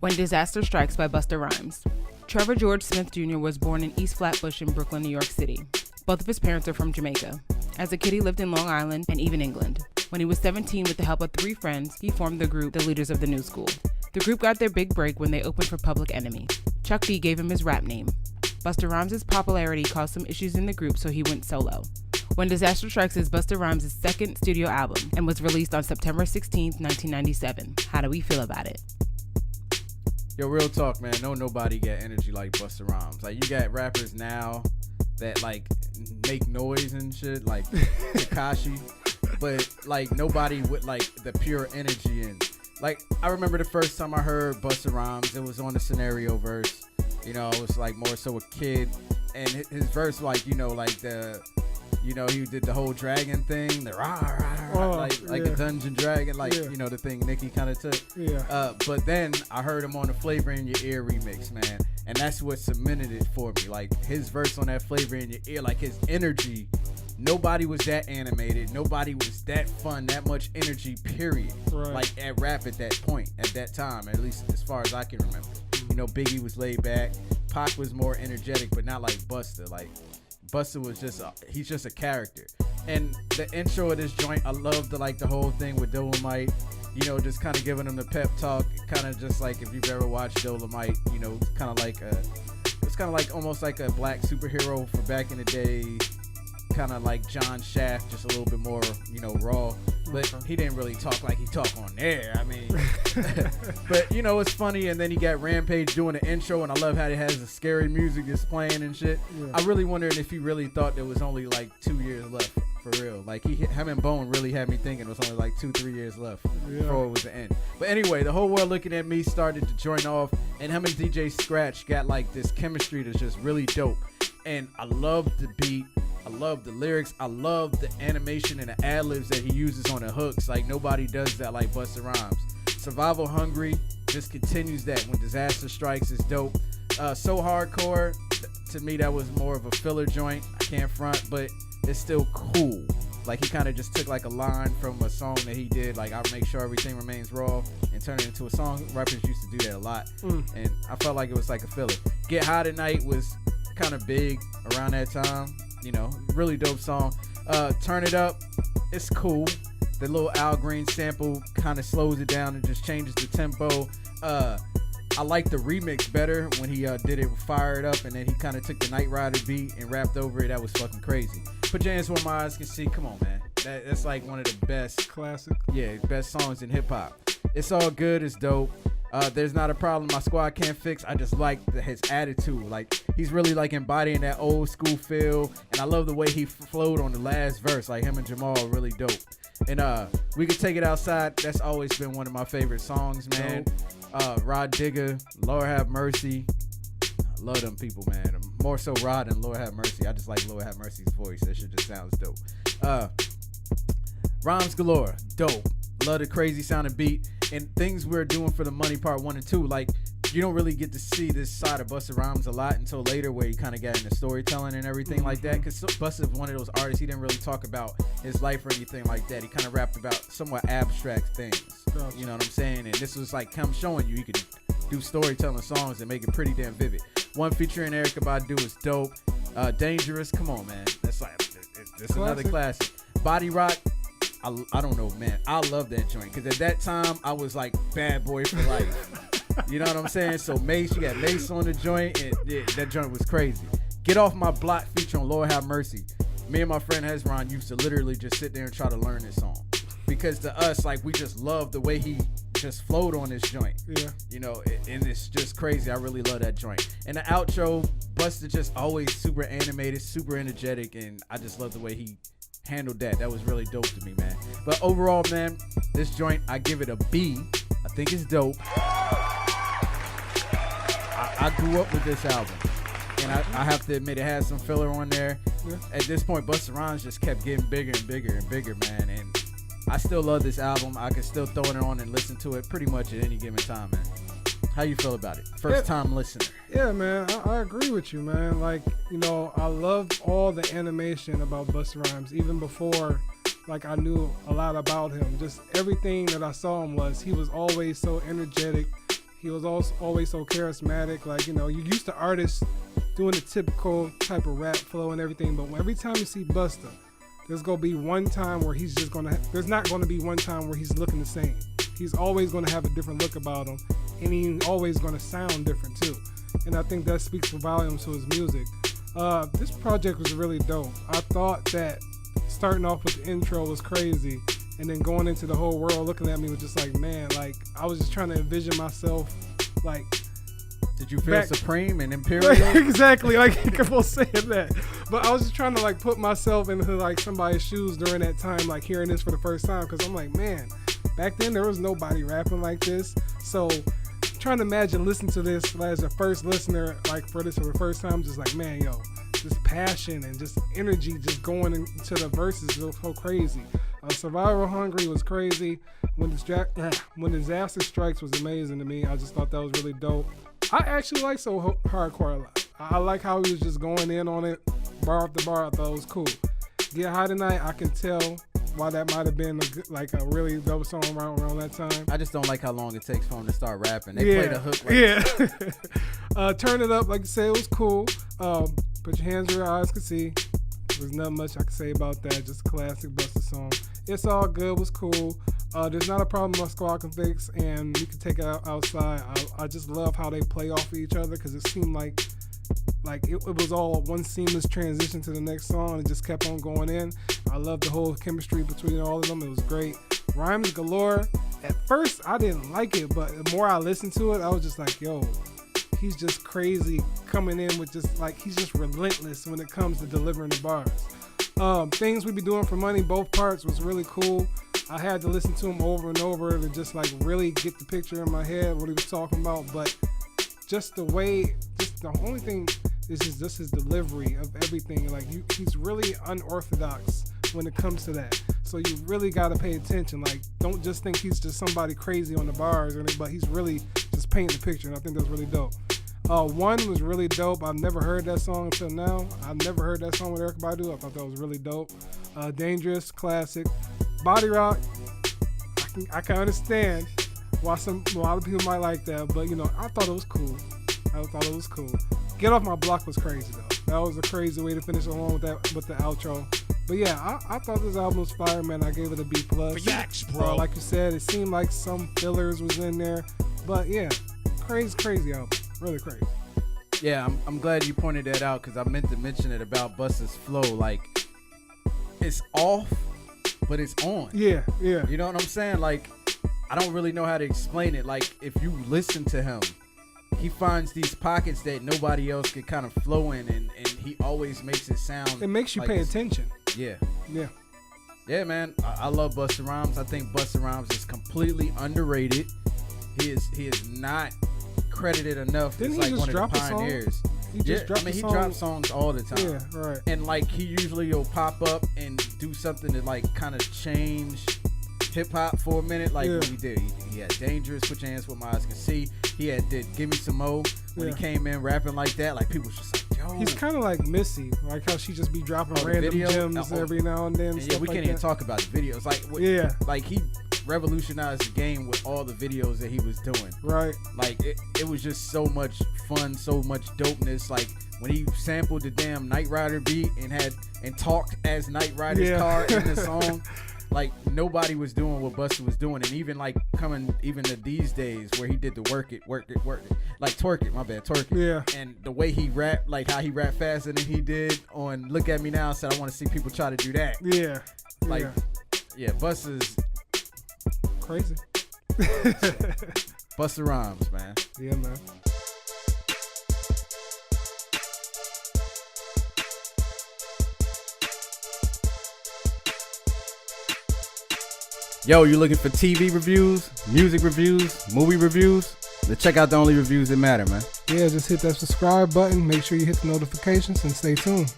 When Disaster Strikes by Busta Rhymes. Trevor George Smith Jr. was born in East Flatbush in Brooklyn, New York City. Both of his parents are from Jamaica. As a kid, he lived in Long Island and even England. When he was 17, with the help of 3 friends, he formed the group The Leaders of the New School. The group got their big break when they opened for Public Enemy. Chuck D gave him his rap name. Busta Rhymes' popularity caused some issues in the group, so he went solo. When Disaster Strikes is Busta Rhymes' second studio album and was released on September 16, 1997. How do we feel about it? Yo, real talk, man. Nobody got energy like Busta Rhymes. Like, you got rappers now that, like, make noise and shit, like Tekashi. But, like, nobody with, like, the pure energy. And, like, I remember the first time I heard Busta Rhymes, it was on the Scenario verse. You know, it was, like, more so a kid. And his verse, like, you know, like the... You know, he did the whole dragon thing, the rah, rah, rah, like a dungeon dragon, like, you know, the thing Nicki kind of took. Yeah. But then I heard him on the Flavor in Your Ear remix, man. And that's what cemented it for me. Like, his verse on that Flavor in Your Ear, like, his energy, nobody was that animated. Nobody was that fun, that much energy, period. Right. Like, at rap at that point, at that time, at least as far as I can remember. You know, Biggie was laid back. Pac was more energetic, but not like Busta. Like, Busta was he's just a character. And the intro of this joint, I love the whole thing with Dolomite, you know, just kind of giving him the pep talk, kind of just like if you've ever watched Dolomite, you know, it's kind of like almost like a black superhero for back in the day, kind of like John Shaft, just a little bit more, you know, raw. But he didn't really talk like he talked on there. I mean, but you know, it's funny. And then he got Rampage doing the intro, and I love how it has the scary music that's playing and shit. Yeah. I really wondered if he really thought there was only like 2 years left for real. Like him and Bone really had me thinking it was only like 2-3 years left before it was the end. But anyway, the whole world looking at me started to join off, and him and DJ Scratch got like this chemistry that's just really dope. And I love the beat. I love the lyrics. I love the animation and the ad-libs that he uses on the hooks. Like, nobody does that like Busta Rhymes. Survival Hungry just continues that. When Disaster Strikes is dope. So Hardcore, to me, that was more of a filler joint. I can't front, but it's still cool. Like, he kind of just took like a line from a song that he did. Like, I'll make sure everything remains raw and turn it into a song. Rappers used to do that a lot. And I felt like it was like a filler. Get High Tonight was kind of big around that time. You know, really dope song. Turn It Up, it's cool. The little Al Green sample kind of slows it down and just changes the tempo. I like the remix better when he did it with Fire It Up, and then he kind of took the Knight Rider beat and rapped over it. That was fucking crazy. Put Your Hands Where My Eyes Can See. Come on, man. That's like one of the best classic. Yeah, best songs in hip hop. It's all good. It's dope. There's Not a Problem My Squad Can't Fix. I just like his attitude. Like, he's really like embodying that old school feel, and I love the way he flowed on the last verse. Like, him and Jamal are really dope. And We Could Take It Outside, that's always been one of my favorite songs, man. Rod Digger, Lord Have Mercy. I love them people, man. More so Rod than Lord Have Mercy. I just like Lord Have Mercy's voice. That shit just sounds dope. Rhymes Galore, dope. Love the crazy sounding beat. And Things We're Doing for the Money Part 1 and 2. Like, you don't really get to see this side of Busta Rhymes a lot until later, where he kind of got into storytelling and everything like that. Because Busta is one of those artists, he didn't really talk about his life or anything like that. He kind of rapped about somewhat abstract things. Gotcha. You know what I'm saying? And this was like him showing you he could do storytelling songs and make it pretty damn vivid. One featuring Erykah Badu is dope. Dangerous, come on, man. That's like, it's another classic. Body Rock. I don't know, man. I love that joint because at that time I was like bad boy for life. You know what I'm saying? So Mace, you got Mace on the joint, and that joint was crazy. Get Off My Block featuring Lord Have Mercy. Me and my friend Hezron used to literally just sit there and try to learn this song because to us, like, we just love the way he just flowed on this joint. Yeah. You know, and it's just crazy. I really love that joint. And the outro, Busta just always super animated, super energetic, and I just love the way he handled that. That was really dope to me, man. But overall, man, this joint, I give it a B. I think it's dope. I grew up with this album, and I have to admit it has some filler on there. Yeah. At this point, Busta Rhymes just kept getting bigger and bigger and bigger, man. And I still love this album. I can still throw it on and listen to it pretty much at any given time, man. How you feel about it? First time listener. Yeah, man, I agree with you, man. Like, you know, I love all the animation about Busta Rhymes, even before, like, I knew a lot about him. Just everything that I saw him he was always so energetic. He was also always so charismatic. Like, you know, you used to artists doing the typical type of rap flow and everything, but every time you see Busta, there's gonna be one time where he's just gonna. There's not gonna be one time where he's looking the same. He's always gonna have a different look about him, and he's always gonna sound different too. And I think that speaks for volumes to his music. This project was really dope. I thought that starting off with the intro was crazy, and then going into the whole world looking at me was just like, man, like I was just trying to envision myself, like. Did you feel supreme and imperial? Exactly, like people saying that. But I was just trying to like put myself into like somebody's shoes during that time, like hearing this for the first time, because I'm like, man, back then there was nobody rapping like this. So trying to imagine listening to this as a first listener, like for this for the first time, just like, man, yo, this passion and just energy just going into the verses was so crazy. Survival Hungry was crazy. When Disaster Strikes was amazing to me. I just thought that was really dope. I actually like So Hardcore a lot. I like how he was just going in on it, bar after bar. I thought it was cool. Get High Tonight, I can tell why that might have been a really dope song around that time. I just don't like how long it takes for him to start rapping. They play the hook like Turn It Up, like you said, it was cool. Put Your Hands Where Your Eyes Can See. There's not much I can say about that. Just a classic Busta song. It's All Good was cool. There's Not a Problem My Squad Can Fix, and We Can Take It Outside. I just love how they play off of each other, because it seemed like it was all one seamless transition to the next song. It just kept on going in. I love the whole chemistry between all of them. It was great. Rhymes galore. At first, I didn't like it, but the more I listened to it, I was just like, yo, he's just crazy coming in with just like, he's just relentless when it comes to delivering the bars. Things We Be Doing for Money, both parts was really cool. I had to listen to him over and over to just like really get the picture in my head what he was talking about. But just the way, just the only thing is just his delivery of everything. Like he's really unorthodox when it comes to that. So you really got to pay attention. Like, don't just think he's just somebody crazy on the bars, but he's really just painting the picture. And I think that's really dope. One was really dope. I've never heard that song until now. I've never heard that song with Erykah Badu. I thought that was really dope. Dangerous, classic. Body Rock, I can understand why a lot of people might like that, but you know, I thought it was cool. Get Off My Block was crazy though. That was a crazy way to finish along with the outro. But yeah, I thought this album was fire, man. I gave it a B+. Like you said, it seemed like some fillers was in there, but yeah, crazy album, really crazy. Yeah, I'm glad you pointed that out, because I meant to mention it about Busta's flow. Like, it's off, but it's on. Yeah. You know what I'm saying? Like, I don't really know how to explain it. Like, if you listen to him, he finds these pockets that nobody else could kind of flow in, and he always makes it sound. It makes you like pay attention. Yeah, man. I love Busta Rhymes. I think Busta Rhymes is completely underrated. He is not credited enough. Didn't it's he like just one of the drop a song? pioneers. He song. drops songs all the time. Yeah, right. And like, he usually will pop up and do something to like kind of change hip hop for a minute. Like what he did. He had Dangerous, Put Your Hands Where My Eyes Can See. He had did Give Me Some Mo when he came in rapping like that. Like, people was just like, yo. He's kind of like Missy, like how she just be dropping random gems every now and then. And we can't even talk about the videos. Like, like he revolutionized the game with all the videos that he was doing. Right. Like, it was just so much fun, so much dopeness. Like, when he sampled the damn Knight Rider beat and talked as Knight Rider's car in the song. Like, nobody was doing what Busta was doing. And even like coming even to these days where he did the work it, like twerk it. Yeah. And the way he rapped, like how he rapped faster than he did on Look At Me Now, said I want to see people try to do that. Yeah. Like, Busta's crazy. Busta Rhymes, man. Yeah, man. Yo, you looking for TV reviews, music reviews, movie reviews? Then check out the only reviews that matter, man. Yeah, just hit that subscribe button. Make sure you hit the notifications and stay tuned.